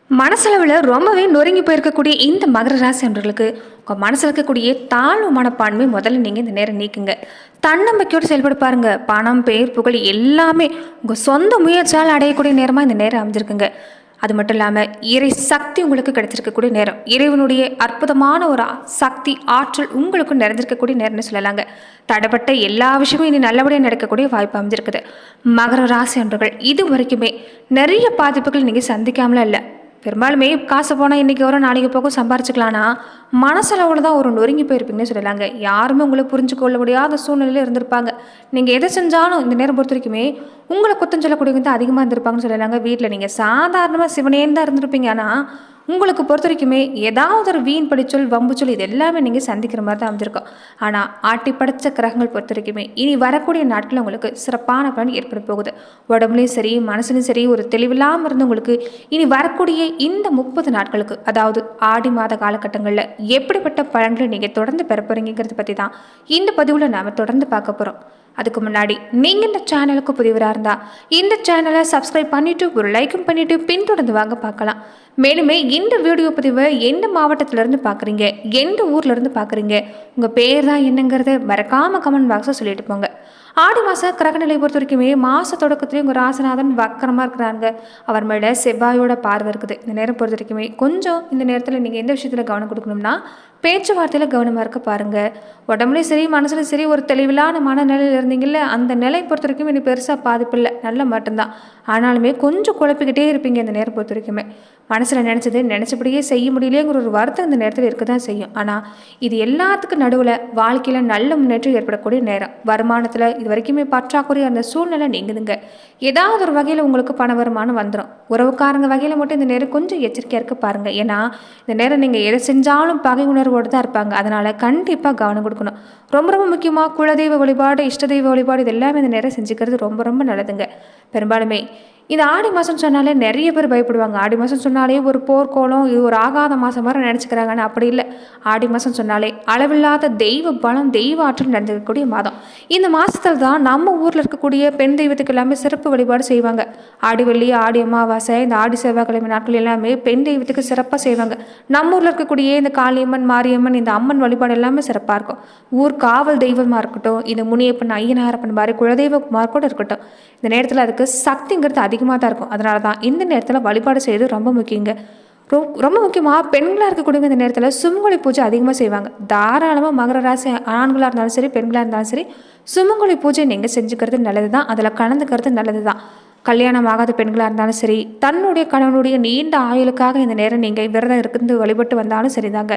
மனசளவில் ரொம்பவே நொறுங்கி போயிருக்கக்கூடிய இந்த மகர ராசி அன்பர்களுக்கு உங்கள் மனசில் இருக்கக்கூடிய தாழ்வு மனப்பான்மை முதல்ல நீங்கள் இந்த நேரம் நீக்குங்க. தன்னம்பிக்கையோடு செயல்பட பாருங்க. பணம், பேர், புகழ் எல்லாமே உங்கள் சொந்த முயற்சியால் அடையக்கூடிய நேரமாக இந்த நேரம் அமைஞ்சிருக்குங்க. அது மட்டும் இல்லாமல் இறை சக்தி உங்களுக்கு கிடைச்சிருக்கக்கூடிய நேரம், இறைவனுடைய அற்புதமான ஒரு சக்தி ஆற்றல் உங்களுக்கு நிறைஞ்சிருக்கக்கூடிய நேரம்னு சொல்லலாங்க. தடைப்பட்ட எல்லா விஷயமும் இனி நல்லபடியாக நடக்கக்கூடிய வாய்ப்பு அமைஞ்சிருக்குது. மகர ராசி அன்பர்கள் இது வரைக்குமே நிறைய பாதிப்புகள் நீங்கள் சந்திக்காமலாம் இல்லை. பெரும்பாலுமே காசு போனால் இன்றைக்கி வரும் நாளைக்கு போகும் சம்பாரிச்சிக்கலான்னா மனசளவில் தான் ஒரு நொறுங்கி போயிருப்பீங்கன்னு சொல்லலாங்க. யாருமே உங்களை புரிஞ்சு கொள்ள முடியாத சூழ்நிலையில் இருந்திருப்பாங்க. நீங்கள் எதை செஞ்சாலும் இந்த நேரம் பொறுத்த வரைக்குமே உங்களை குத்தம் சொல்லக்கூடியவங்க தான் அதிகமாக இருந்திருப்பாங்கன்னு சொல்லலாங்க. வீட்டில் நீங்கள் சாதாரணமாக சிவனேன்னு தான் இருந்திருப்பீங்க. ஆனால் உங்களுக்கு பொறுத்த வரைக்குமே ஏதாவது ஒரு வீண் படிச்சொல், வம்புச்சொல் இது எல்லாமே நீங்கள் சந்திக்கிற மாதிரி தான் அமைஞ்சிருக்கும். ஆனால் ஆட்டி படைச்ச கிரகங்கள் பொறுத்த வரைக்குமே இனி வரக்கூடிய நாட்களில் உங்களுக்கு சிறப்பான பலன் ஏற்பட போகுது. உடம்புலையும் சரி மனசுலையும் சரி ஒரு தெளிவில்லாமல் இருந்தவங்களுக்கு இனி வரக்கூடிய இந்த 30 நாட்களுக்கு, அதாவது ஆடி மாத காலகட்டங்களில் எப்படிப்பட்ட பலன்களை நீங்கள் தொடர்ந்து பெற போகிறீங்கிறத பற்றி தான் இந்த பதிவில் நாம் தொடர்ந்து பார்க்க போகிறோம். அதுக்கு முன்னாடி நீங்கள் இந்த சேனலுக்கு புதியவராக இருந்தால் இந்த சேனலை சப்ஸ்கிரைப் பண்ணிவிட்டு ஒரு லைக்கும் பண்ணிவிட்டு பின்தொடர்ந்து வாங்க பார்க்கலாம். மேலுமே இந்த வீடியோ பதிவை எந்த மாவட்டத்திலேருந்து பார்க்குறீங்க, எந்த ஊர்லேருந்து பார்க்குறீங்க, உங்கள் பேர் தான் என்னங்கிறத மறக்காமல் கமெண்ட் பாக்ஸில் சொல்லிட்டு போங்க. ஆடி மாதம் கிரகநிலை பொறுத்த வரைக்குமே மாத தொடக்கத்துலேயும் உங்கள் ராசிநாதன் வக்கரமாக இருக்கிறாங்க. அவர் மேலே செவ்வாயோட பார்வை இருக்குது. இந்த நேரம் பொறுத்த வரைக்குமே கொஞ்சம் இந்த நேரத்தில் நீங்கள் எந்த விஷயத்தில் கவனம் கொடுக்கணும்னா பேச்சுவார்த்தையில் கவனமாக இருக்க பாருங்கள். உடம்புலையும் சரி மனசுலையும் சரி ஒரு தெளிவில்லான மனநிலையில் இருந்தீங்கல்ல, அந்த நிலை பொறுத்த வரைக்கும் இனி பெருசாக பாதிப்பு இல்லை, நல்ல மட்டும்தான். ஆனாலுமே கொஞ்சம் குழப்பிக்கிட்டே இருப்பீங்க இந்த நேரம் பொறுத்த வரைக்குமே. மனசில் நினச்சது நினச்சபடியே செய்ய முடியலையேங்கிற ஒரு வருத்தம் இந்த நேரத்தில் இருக்க தான் செய்யும். ஆனால் இது எல்லாத்துக்கும் நடுவில் வாழ்க்கையில் நல்ல முன்னேற்றம் ஏற்படக்கூடிய நேரம். வருமானத்தில் இது வரைக்குமே பற்றாக்குறை அந்த சூழ்நிலை நீங்குதுங்க. ஏதாவது ஒரு வகையில் உங்களுக்கு பண வருமானம் வந்துடும். உறவுக்காரங்க வகையில் மட்டும் இந்த நேரம் கொஞ்சம் எச்சரிக்கையாக இருக்க பாருங்கள். ஏன்னா இந்த நேரம் நீங்கள் எதை செஞ்சாலும் பகை உணர்வோடு தான் இருப்பாங்க. அதனால் கண்டிப்பாக கவனம் கொடுக்கணும். ரொம்ப ரொம்ப முக்கியமாக குலதெய்வ வழிபாடு, இஷ்ட தெய்வ வழிபாடு இது எல்லாமே இந்த நேரம் செஞ்சுக்கிறது ரொம்ப ரொம்ப நல்லதுங்க. பெரும்பாலுமே இந்த ஆடி மாதம் சொன்னாலே நிறைய பேர் பயப்படுவாங்க. ஆடி மாதம் சொன்னாலே ஒரு போர்க்கோளம், இது ஒரு ஆகாத மாதம் மாதிரி நினச்சிக்கிறாங்கன்னு. அப்படி இல்லை. ஆடி மாதம் சொன்னாலே அளவில்லாத தெய்வ பலம், தெய்வ ஆற்றல் நடந்துக்கக்கூடிய மாதம். இந்த மாதத்தில் தான் நம்ம ஊரில் இருக்கக்கூடிய பெண் தெய்வத்துக்கு எல்லாமே சிறப்பு வழிபாடு செய்வாங்க. ஆடி வெள்ளி, ஆடி அமாவாசை, இந்த ஆடி செவ்வாய்க்கிழமை நாட்கள் எல்லாமே பெண் தெய்வத்துக்கு சிறப்பாக செய்வாங்க. நம்ம ஊரில் இருக்கக்கூடிய இந்த காளியம்மன், மாரியம்மன், இந்த அம்மன் வழிபாடு எல்லாமே சிறப்பாக இருக்கும். ஊர் காவல் தெய்வமாக இருக்கட்டும், இந்த முனியப்பன், ஐயனாரப்பன் மாதிரி குலதெய்வமாக கூட இருக்கட்டும், இந்த நேரத்தில் அதுக்கு சக்திங்கிறது அதிகமாக தான் இருக்கும். அதனால தான் இந்த நேரத்தில் வழிபாடு செய்வது ரொம்ப முக்கியங்க. ரொம்ப முக்கியமாக பெண்களாக இருக்கக்கூடிய இந்த நேரத்தில் சுமங்கலி பூஜை அதிகமாக செய்வாங்க. தாராளமாக மகர ராசி ஆண்களாக இருந்தாலும் சரி பெண்களாக இருந்தாலும் சரி சுமங்கலி பூஜை நீங்கள் செஞ்சுக்கிறது நல்லது தான். அதில் கலந்துக்கிறது நல்லது தான். கல்யாணம் ஆகாத பெண்களாக இருந்தாலும் சரி, தன்னுடைய கணவனுடைய நீண்ட ஆயுளுக்காக இந்த நேரம் நீங்கள் விரதம் இருந்து வழிபட்டு வந்தாலும் சரிதாங்க,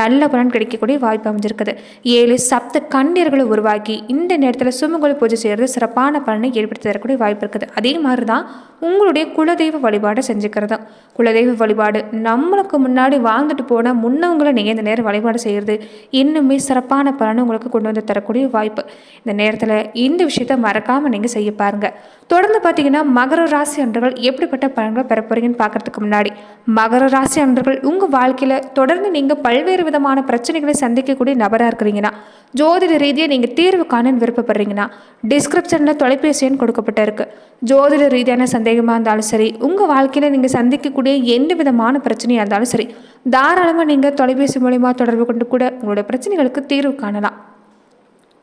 நல்ல பலன் கிடைக்கக்கூடிய வாய்ப்பு அமைஞ்சிருக்குது. 7 சப்த கண்ணீர்களை உருவாக்கி இந்த நேரத்தில் சுமங்கலி பூஜை செய்கிறது சிறப்பான பலனை ஏற்படுத்தி தரக்கூடிய வாய்ப்பு இருக்குது. அதே மாதிரி தான் உங்களுடைய குலதெய்வ வழிபாடை செஞ்சுக்கிறதும். குலதெய்வ வழிபாடு நம்மளுக்கு முன்னாடி வாழ்ந்துட்டு போன முன்னவங்களை நீங்கள் இந்த நேரம் வழிபாடு செய்கிறது இன்னுமே சிறப்பான பலனை உங்களுக்கு கொண்டு வந்து தரக்கூடிய வாய்ப்பு. இந்த நேரத்தில் இந்த விஷயத்தை மறக்காமல் நீங்கள் செய்ய பாருங்கள். தொடர்ந்து பார்த்தீங்கன்னா மகர ராசி அன்பர்கள் எப்படிப்பட்ட பலன்களை பெற போறீங்கன்னு பார்க்கறதுக்கு முன்னாடி, மகர ராசி அன்பர்கள் உங்கள் வாழ்க்கையில் தொடர்ந்து நீங்கள் பல்வேறு விதமான பிரச்சனைகளை சந்திக்கக்கூடிய நபராக இருக்கிறீங்கன்னா, ஜோதிட ரீதியாக நீங்கள் தீர்வு காண விருப்பப்படுறீங்கன்னா டிஸ்கிரிப்ஷனில் தொலைபேசி எண் கொடுக்கப்பட்ட இருக்கு. ஜோதிட ரீதியான சந்தேகமாக இருந்தாலும் சரி, உங்கள் வாழ்க்கையில் நீங்கள் சந்திக்கக்கூடிய எந்த விதமான பிரச்சனையாக இருந்தாலும் சரி, தாராளமாக நீங்கள் தொலைபேசி மூலமாக தொடர்பு கொண்டு கூட உங்களுடைய பிரச்சனைகளுக்கு தீர்வு காணலாம்.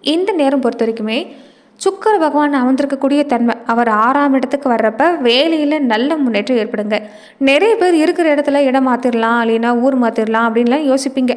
இந்த நேரம் பொறுத்த வரைக்குமே சுக்கிர பகவான் அமர்ந்திருக்கக்கூடிய தன்மை, அவர் 6ஆம் இடத்துக்கு வர்றப்ப வேலையில் நல்ல முன்னேற்றம் ஏற்படுங்க. நிறைய பேர் இருக்கிற இடத்துல இடம் மாற்றிடலாம், இல்லைன்னா ஊர் மாற்றிடலாம் அப்படின்லாம் யோசிப்பீங்க.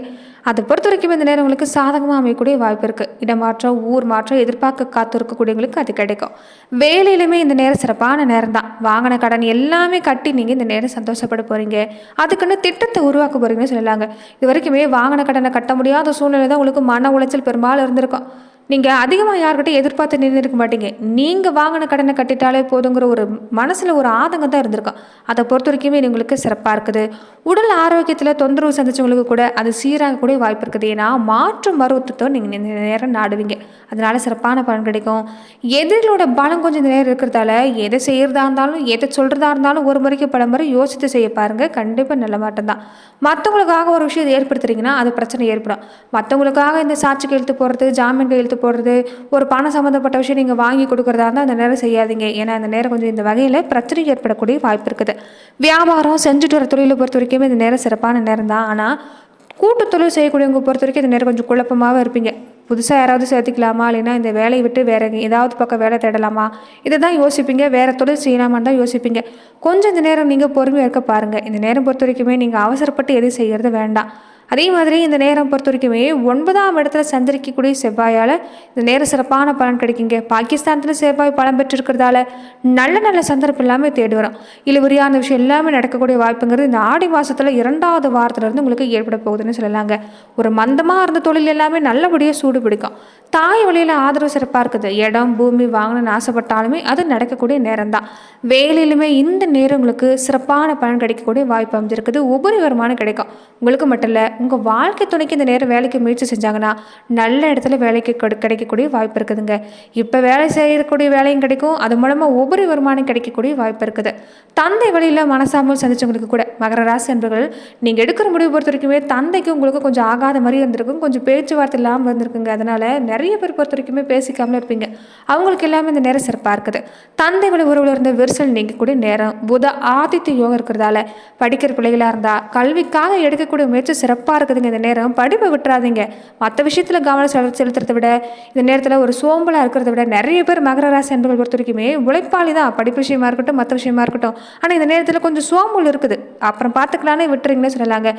அதை பொறுத்த வரைக்கும் இந்த நேரம் உங்களுக்கு சாதகமாக அமையக்கூடிய வாய்ப்பு இருக்குது. இடமாற்றம், ஊர் மாற்றம் எதிர்பார்க்க காத்து இருக்கக்கூடியவங்களுக்கு அது கிடைக்கும். வேலையிலுமே இந்த நேரம் சிறப்பான நேரம் தான். வாங்கின கடன் எல்லாமே கட்டி நீங்கள் இந்த நேரம் சந்தோஷப்பட போகிறீங்க. அதுக்குன்னு திட்டத்தை உருவாக்க போகிறீங்கன்னு சொல்லலாங்க. இது வரைக்குமே வாங்கின கடனை கட்ட முடியாத சூழ்நிலை தான் உங்களுக்கு மன உளைச்சல் பெரும்பாலும் இருந்திருக்கும். நீங்கள் அதிகமாக யார்கிட்ட எதிர்பார்த்து நின்று இருக்க மாட்டீங்க. நீங்கள் வாங்கின கடனை கட்டிட்டாலே போதுங்கிற ஒரு மனசில் ஒரு ஆதங்கம் தான் இருந்திருக்கும். அதை பொறுத்த வரைக்குமே உங்களுக்கு சிறப்பாக இருக்குது. உடல் ஆரோக்கியத்தில் தொந்தரவு சந்திச்சவங்களுக்கு கூட அது சீராகக்கூடிய வாய்ப்பு இருக்குது. ஏன்னா மாற்று மருத்துவத்தை நீங்கள் இந்த நேரம் நாடுவீங்க. அதனால் சிறப்பான பலன் கிடைக்கும். எதிரிகளோட பலம் கொஞ்சம் இந்த நேரம் இருக்கிறதால எதை செய்கிறதா இருந்தாலும் எதை சொல்கிறதா இருந்தாலும் ஒரு முறைக்கு பல முறை யோசித்து செய்ய பாருங்கள். கண்டிப்பாக நல்ல மாட்டம் தான். மற்றவங்களுக்காக ஒரு விஷயத்தை ஏற்படுத்துறீங்கன்னா அது பிரச்சனை ஏற்படும். மற்றவங்களுக்காக இந்த சாட்சி கையெழுத்து போடுறது, ஜாமீன் கையெழுத்து போடுறது, ஒரு பணம் சம்மந்தப்பட்ட விஷயம் நீங்கள் வாங்கி கொடுக்குறதா இருந்தால் அந்த நேரம் செய்யாதீங்க. ஏன்னா அந்த நேரம் கொஞ்சம் இந்த வகையில் பிரச்சனை ஏற்படக்கூடிய வாய்ப்பு இருக்குது. வியாபாரம் செஞ்சுட்டு வர தொழிலை பொறுத்த வரைக்குமே இந்த நேரம் சிறப்பான நேரம் தான். ஆனால் கூட்டு தொழில் செய்யக்கூடியவங்க பொறுத்த வரைக்கும் இந்த நேரம் கொஞ்சம் குழப்பமாகவே இருப்பீங்க. புதுசாக யாராவது சேர்த்துக்கலாமா, இல்லைன்னா இந்த வேலையை விட்டு வேறு ஏதாவது பக்கம் வேலை தேடலாமா, இதை தான் யோசிப்பீங்க. வேறு தொழில் செய்யலாமான்னு தான் யோசிப்பீங்க. கொஞ்சம் இந்த நேரம் நீங்கள் பொறுமையாக இருக்க பாருங்கள். இந்த நேரம் பொறுத்த வரைக்குமே நீங்கள் அவசரப்பட்டு எதுவும் செய்கிறது வேண்டாம். அதே மாதிரி இந்த நேரம் பொறுத்த வரைக்குமே 9ஆம் இடத்துல சஞ்சரிக்கக்கூடிய செவ்வாயால் இந்த நேரம் சிறப்பான பலன் கிடைக்குங்க. பாகிஸ்தானத்தில் செவ்வாய் பலம் பெற்றிருக்கிறதால நல்ல நல்ல சந்தர்ப்பம் எல்லாமே தேடி வரும். இழுவரியான விஷயம் எல்லாமே நடக்கக்கூடிய வாய்ப்புங்கிறது இந்த ஆடி மாதத்தில் 2வது வாரத்திலிருந்து உங்களுக்கு ஏற்பட போகுதுன்னு சொல்லலாங்க. ஒரு மந்தமாக இருந்த தொழில் எல்லாமே நல்லபடியாக சூடு பிடிக்கும். தாய் வழியில் ஆதரவு சிறப்பாக இருக்குது. இடம் பூமி வாங்கணும்னு ஆசைப்பட்டாலுமே அது நடக்கக்கூடிய நேரம் தான். வேலையிலுமே இந்த நேரம் உங்களுக்கு சிறப்பான பலன் கிடைக்கக்கூடிய வாய்ப்பு அமைஞ்சிருக்குது. உபரி வருமானம் கிடைக்கும். உங்களுக்கு மட்டும் இல்லை, உங்கள் வாழ்க்கை துணைக்கு இந்த நேரம் வேலைக்கு முயற்சி செஞ்சாங்கன்னா நல்ல இடத்துல வேலைக்கு கிடைக்கக்கூடிய வாய்ப்பு இருக்குதுங்க. இப்போ வேலை செய்யக்கூடிய வேலையும் கிடைக்கும். அது மூலமாக உபரி வருமானம் கிடைக்கக்கூடிய வாய்ப்பு இருக்குது. தந்தை வழியில் மனசாமல் சந்திச்சவங்களுக்கு கூட மகர ராசி என்பர்கள் நீங்கள் எடுக்கிற முடிவு பொறுத்த வரைக்குமே தந்தைக்கு உங்களுக்கு கொஞ்சம் ஆகாத மாதிரி இருந்திருக்கும். கொஞ்சம் பேச்சுவார்த்தை இல்லாமல் இருந்திருக்குங்க. அதனால் நிறைய பேர் பொறுத்த வரைக்குமே பேசிக்காமல் இருப்பீங்க. அவங்களுக்கு எல்லாமே இந்த நேரம் சிறப்பாக இருக்குது. தந்தை வழி உறவில் இருந்த விரிசல் நீங்கக்கூடிய நேரம். புத ஆதித்ய யோகம் இருக்கிறதால படிக்கிற பிள்ளைகளாக இருந்தால் கல்விக்காக எடுக்கக்கூடிய முயற்சி சிறப்பாக இருக்குதுங்க. இந்த நேரம் படிப்பை விட்டுறாதீங்க. மற்ற விஷயத்தில் கவனம் செலுத்துறதை விட இந்த நேரத்தில் ஒரு சோம்பலாக இருக்கிறத விட நிறைய பேர் மகர ராசி என்பர்கள் பொறுத்த வரைக்குமே உழைப்பாளி தான். படிப்பு விஷயமா இருக்கட்டும், மற்ற விஷயமா இருக்கட்டும். ஆனால் இந்த நேரத்தில் கொஞ்சம் சோம்பல் இருக்குது. அப்புறம் பார்த்துக்கலானே விட்டுறீங்கன்னு சொல்லலாங்க.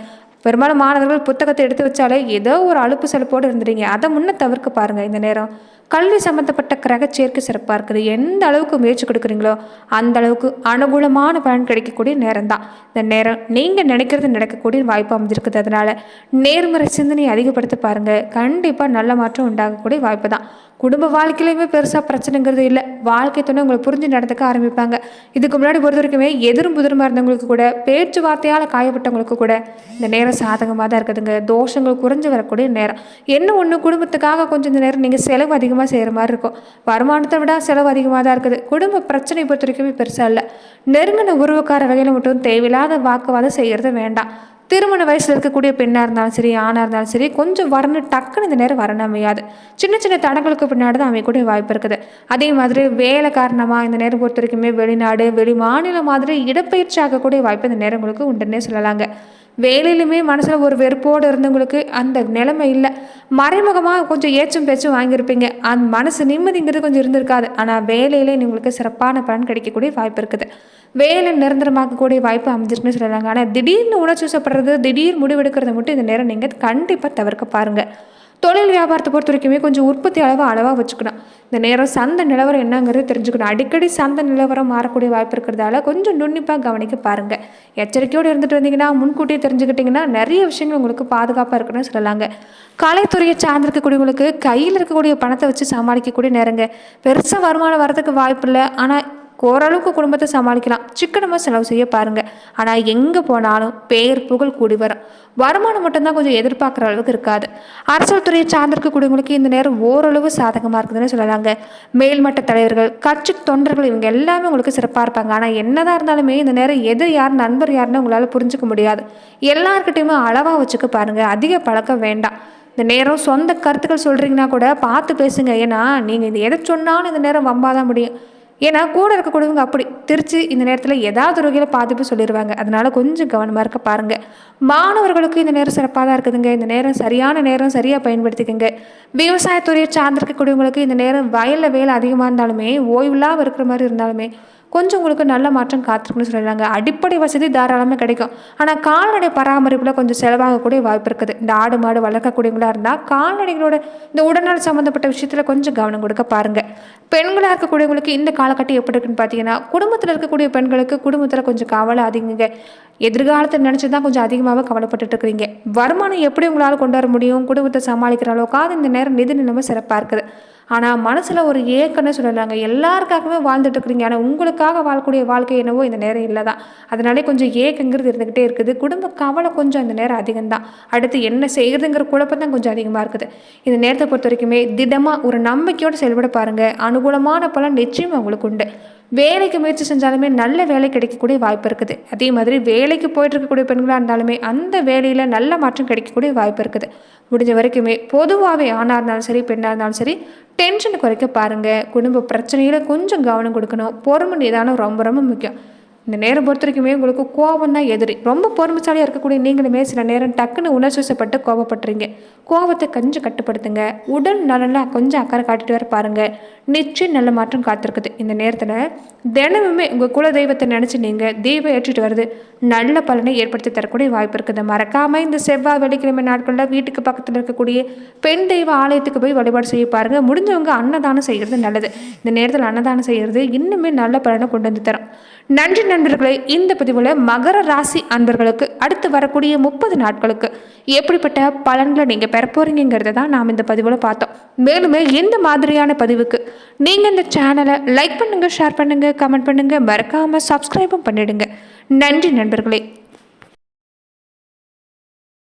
பெரும்பாலும் மாணவர்கள் புத்தகத்தை எடுத்து வச்சாலே ஏதோ ஒரு அலுப்பு செலுப்போடு இருந்துறீங்க. அதை முன்ன தவிர்க்க பாருங்கள். இந்த நேரம் கல்வி சம்மந்தப்பட்ட கிரக சேர்க்கை சிறப்பாக இருக்குது. எந்த அளவுக்கு முயற்சி கொடுக்குறீங்களோ அந்த அளவுக்கு அனுகூலமான பலன் கிடைக்கக்கூடிய நேரம் தான். இந்த நேரம் நீங்கள் நினைக்கிறது நடக்கக்கூடிய வாய்ப்பு அமைஞ்சிருக்குது. அதனால் நேர்மறை சிந்தனையை அதிகப்படுத்த பாருங்கள். கண்டிப்பாக நல்ல மாற்றம் உண்டாகக்கூடிய வாய்ப்பு தான். குடும்ப வாழ்க்கையிலையுமே பெருசாக பிரச்சனைங்கிறது இல்லை. வாழ்க்கை துணை உங்களை புரிஞ்சு நடந்துக்க ஆரம்பிப்பாங்க. இதுக்கு முன்னாடி பொறுத்த வரைக்குமே எதிரும் புதிருமா இருந்தவங்களுக்கு கூட, பேச்சுவார்த்தையால் காயப்பட்டவங்களுக்கு கூட இந்த நேரம் சாதகமாக தான் இருக்குதுங்க. தோஷங்கள் குறைஞ்சு வரக்கூடிய நேரம். என்ன ஒன்று, குடும்பத்துக்காக கொஞ்சம் இந்த நேரம் நீங்கள் செலவு அதிகமாக செய்கிற மாதிரி இருக்கும். வருமானத்தை விட செலவு அதிகமாக தான் இருக்குது. குடும்ப பிரச்சனை பொறுத்த வரைக்குமே பெருசாக இல்லை. நெருங்கின உறவுக்கார வகையில் மட்டும் தேவையில்லாத வாக்குவாதம் செய்கிறது வேண்டாம். திருமண வயசில் இருக்கக்கூடிய பெண்ணாக இருந்தாலும் சரி, ஆணாக இருந்தாலும் சரி, கொஞ்சம் வரணும் டக்குன்னு இந்த நேரம் வரணும் அமையாது. சின்ன சின்ன தடங்களுக்கு பின்னாடி தான் அமையக்கூடிய வாய்ப்பு இருக்குது. அதே மாதிரி வேலை காரணமாக இந்த நேரம் பொறுத்த வரைக்குமே வெளிநாடு, வெளி மாநிலம் மாதிரி இடப்பெயர்ச்சி ஆகக்கூடிய வாய்ப்பு இந்த நேரம் உங்களுக்கு உண்டுன்னே சொல்லலாங்க. வேலையிலுமே மனசில் ஒரு வெறுப்போடு இருந்தவங்களுக்கு அந்த நிலைமை இல்லை. மறைமுகமாக கொஞ்சம் ஏச்சும் பேச்சும் வாங்கியிருப்பீங்க. அந்த மனசு நிம்மதிங்கிறது கொஞ்சம் இருந்திருக்காது. ஆனால் வேலையிலே உங்களுக்கு சிறப்பான பலன் கிடைக்கக்கூடிய வாய்ப்பு இருக்குது. வேலை நிரந்தரமாக்கக்கூடிய வாய்ப்பு அமைஞ்சிருக்குன்னு சொல்லலாங்க. ஆனால் திடீர்னு உணர்ச்சி வசப்படுறது, திடீர் முடிவெடுக்கிறத மட்டும் இந்த நேரம் நீங்கள் கண்டிப்பாக தவிர்க்க பாருங்கள். தொழில் வியாபாரத்தை பொறுத்த வரைக்குமே கொஞ்சம் உற்பத்தி அளவாக வச்சுக்கணும். இந்த நேரம் சந்தை நிலவரம் என்னங்கிறது தெரிஞ்சுக்கணும். அடிக்கடி சந்தை நிலவரம் மாறக்கூடிய வாய்ப்பு இருக்கிறதால கொஞ்சம் நுண்ணிப்பாக கவனிக்க பாருங்கள். எச்சரிக்கையோடு இருந்துட்டு வந்தீங்கன்னா, முன்கூட்டியே தெரிஞ்சுக்கிட்டிங்கன்னா நிறைய விஷயங்கள் உங்களுக்கு பாதுகாப்பாக இருக்குன்னு சொல்லலாங்க. கலைத்துறையை சார்ந்திருக்கக்கூடியவங்களுக்கு கையில் இருக்கக்கூடிய பணத்தை வச்சு சமாளிக்கக்கூடிய நேரங்க. பெருசாக வருமானம் வரதுக்கு வாய்ப்பு இல்லை. ஆனால் ஓரளவுக்கு குடும்பத்தை சமாளிக்கலாம். சிக்கனமாக செலவு செய்ய பாருங்கள். ஆனால் எங்கே போனாலும் பேர் புகழ் கூடி வரும். வருமானம் மட்டும்தான் கொஞ்சம் எதிர்பார்க்குற அளவுக்கு இருக்காது. அரசியல் துறையை சார்ந்திருக்கக்கூடியவங்களுக்கு இந்த நேரம் ஓரளவு சாதகமாக இருக்குதுன்னு சொல்லலாங்க. மேல்மட்ட தலைவர்கள், கட்சி தொண்டர்கள் இவங்க எல்லாமே உங்களுக்கு சிறப்பாக இருப்பாங்க. ஆனால் என்னதான் இருந்தாலுமே இந்த நேரம் எது யார் நண்பர் யாருன்னு உங்களால் புரிஞ்சுக்க முடியாது. எல்லாருக்கிட்டையுமே அளவாக வச்சுக்க பாருங்கள். அதிக பழக்கம் வேண்டாம். இந்த நேரம் சொந்த கருத்துக்கள் சொல்கிறீங்கன்னா கூட பார்த்து பேசுங்க. ஏன்னா நீங்கள் இது எதை சொன்னாலும் இந்த நேரம் வம்பாதான் முடியும். ஏன்னா கூட இருக்கக்கூடியவங்க அப்படி திருச்சி இந்த நேரத்தில் ஏதாவது ஒரு வகையில் பாதிப்பு சொல்லிடுவாங்க. அதனால கொஞ்சம் கவனமாக இருக்க பாருங்கள். மாணவர்களுக்கு இந்த நேரம் சிறப்பாக தான் இருக்குதுங்க. இந்த நேரம் சரியான நேரம் சரியாக பயன்படுத்திக்கங்க. விவசாயத்துறையை சார்ந்திருக்கக்கூடியவங்களுக்கு இந்த நேரம் வயலில் வேலை அதிகமாக இருந்தாலுமே, ஓய்வில்லாமல் இருக்கிற மாதிரி இருந்தாலுமே கொஞ்சம் உங்களுக்கு நல்ல மாற்றம் காத்திருக்குன்னு சொல்லிடுறாங்க. அடிப்படை வசதி தாராளமாக கிடைக்கும். ஆனால் கால்நடை பராமரிப்பில் கொஞ்சம் செலவாகக்கூடிய வாய்ப்பு இருக்குது. இந்த ஆடு மாடு வளர்க்கக்கூடியவங்களாக இருந்தால் கால்நடைகளோட இந்த உடல்நல சம்மந்தப்பட்ட விஷயத்தில் கொஞ்சம் கவனம் கொடுக்க பாருங்கள். பெண்களாக இருக்கக்கூடியவங்களுக்கு இந்த காலகட்டம் எப்படி இருக்குன்னு பார்த்தீங்கன்னா, குடும்பத்தில் இருக்கக்கூடிய பெண்களுக்கு குடும்பத்தில் கொஞ்சம் கவலை அதிகங்க. எதிர்காலத்தை நினச்சி தான் கொஞ்சம் அதிகமாகவே கவலைப்பட்டுட்டு இருக்கிறீங்க. வருமானம் எப்படி உங்களால் கொண்டு வர முடியும், குடும்பத்தை சமாளிக்கிற அளவுக்காக இந்த நேரம் நிதி நிலைமை சிறப்பாக இருக்குது. ஆனால் மனசில் ஒரு ஏக்கன்னு சொல்லலாங்க. எல்லாருக்காகவே வாழ்ந்துட்டு இருக்கிறீங்க. ஆனால் உங்களுக்காக வாழக்கூடிய வாழ்க்கை என்னவோ இந்த நேரம் இல்லை தான். அதனாலே கொஞ்சம் ஏக்கங்கிறது இருந்துக்கிட்டே இருக்குது. குடும்ப கவலை கொஞ்சம் இந்த நேரம் அதிகம்தான். அடுத்து என்ன செய்கிறதுங்கிற குழப்பம் தான் கொஞ்சம் அதிகமாக இருக்குது. இந்த நேரத்தை பொறுத்த வரைக்குமே திடமாக ஒரு நம்பிக்கையோடு செயல்பட பாருங்கள். அனுகூலமான பலன் நிச்சயம் உங்களுக்கு உண்டு. வேலைக்கு முயற்சி செஞ்சாலுமே நல்ல வேலை கிடைக்கக்கூடிய வாய்ப்பு இருக்குது. அதே மாதிரி வேலைக்கு போயிட்டு இருக்கக்கூடிய பெண்களாக இருந்தாலுமே அந்த வேலையில் நல்ல மாற்றம் கிடைக்கக்கூடிய வாய்ப்பு இருக்குது. முடிஞ்ச வரைக்குமே பொதுவாகவே ஆணாக இருந்தாலும் சரி பெண்ணாக இருந்தாலும் சரி டென்ஷனை குறைக்க பாருங்கள். குடும்ப பிரச்சனையில் கொஞ்சம் கவனம் கொடுக்கணும். பொறுமை நிதானம் ரொம்ப ரொம்ப முக்கியம். இந்த நேரம் பொறுத்த வரைக்குமே உங்களுக்கு கோபம் தான் எதிரி. ரொம்ப பொறுமைசாலியாக இருக்கக்கூடிய நீங்களுமே சில நேரம் டக்குன்னு உணர்ச்சிவசப்பட்டு கோபப்படுறீங்க. கோபத்தை கொஞ்சம் கட்டுப்படுத்துங்க. உடல் நலனில் கொஞ்சம் அக்கறை காட்டிட்டு வர பாருங்கள். நிச்சயம் நல்ல மாற்றம் காத்திருக்குது. இந்த நேரத்தில் தினமுமே உங்கள் குல தெய்வத்தை நினச்சி நீங்கள் தீபம் ஏற்றிட்டு வருது நல்ல பலனை ஏற்படுத்தி தரக்கூடிய வாய்ப்பு இருக்குது. மறக்காமல் இந்த செவ்வாய் வெள்ளிக்கிழமை நாட்களில் வீட்டுக்கு பக்கத்தில் இருக்கக்கூடிய பெண் தெய்வ ஆலயத்துக்கு போய் வழிபாடு செய்ய பாருங்கள். முடிஞ்சவங்க அன்னதானம் செய்கிறது நல்லது. இந்த நேரத்தில் அன்னதானம் செய்கிறது இன்னுமே நல்ல பலனை கொண்டு வந்து தரும். நன்றி நண்பர்களே. இந்த பதிவில் மகர ராசி அன்பர்களுக்கு அடுத்து வரக்கூடிய 30 நாட்களுக்கு எப்படிப்பட்ட பலன்களை நீங்கள் பெற போறீங்கிறத தான் நாம் இந்த பதிவில் பார்த்தோம். மேலுமே இந்த மாதிரியான பதிவுக்கு நீங்கள் இந்த சேனலை லைக் பண்ணுங்கள், ஷேர் பண்ணுங்கள், கமெண்ட் பண்ணுங்கள், மறக்காமல் சப்ஸ்கிரைபும் பண்ணிடுங்க. நன்றி நண்பர்களே.